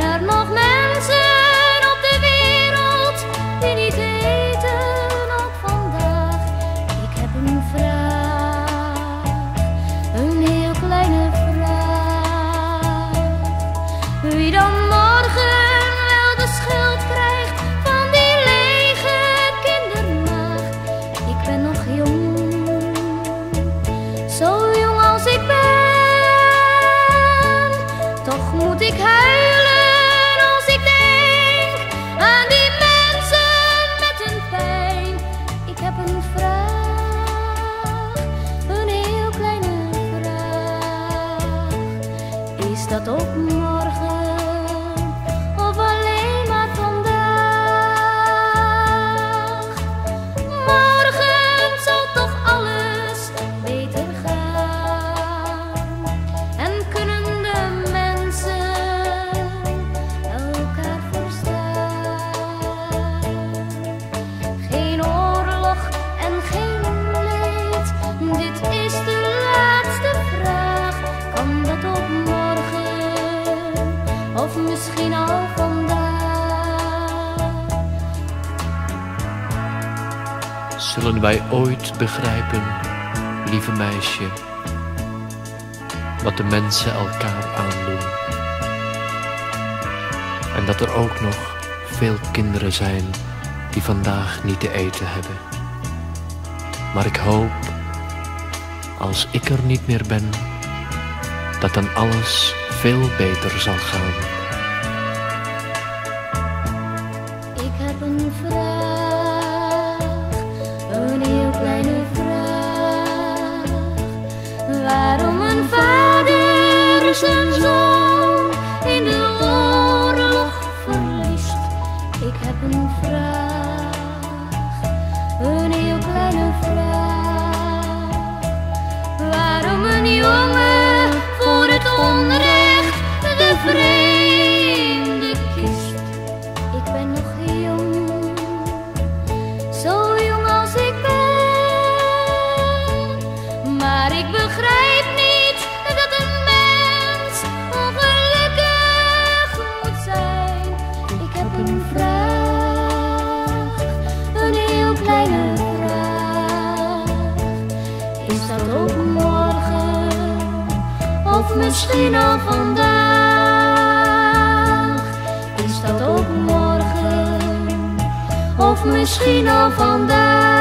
Zijn er nog mensen op de wereld die niet eten, ook vandaag? Ik heb een vraag, een heel kleine vraag. Wie dan morgen wel de schuld krijgt van die lege kindermaag? Ik ben nog jong, zo jong als ik ben. Toch moet ik huilen als ik denk aan die mensen met hun pijn. Ik heb een vraag, een heel kleine vraag. Is dat ook morgen of alleen maar vandaag? Morgen zal toch alles beter gaan en kunnen de mensen elkaar verstaan. Geen oorlog en geen leed, dit is de laatste vraag. Kan dat ook morgen of misschien al vandaag? Zullen wij ooit begrijpen, lieve meisje, wat de mensen elkaar aandoen? En dat er ook nog veel kinderen zijn die vandaag niet te eten hebben. Maar ik hoop, als ik er niet meer ben, dat dan alles veel beter zal gaan. Ik heb een vraag, een heel kleine vraag. Waarom een vader zijn zoon in de oorlog verliest? Ik heb een vraag, een heel kleine vraag. Waarom een jongen voor het onrecht de vreemde kiest? Ik ben nog jong, zo jong als ik ben. Maar ik begrijp niet dat een mens ongelukkig moet zijn. Ik heb een vraag, een heel kleine vraag. Is dat ook morgen of misschien al vandaag? Is dat ook morgen of misschien al vandaag?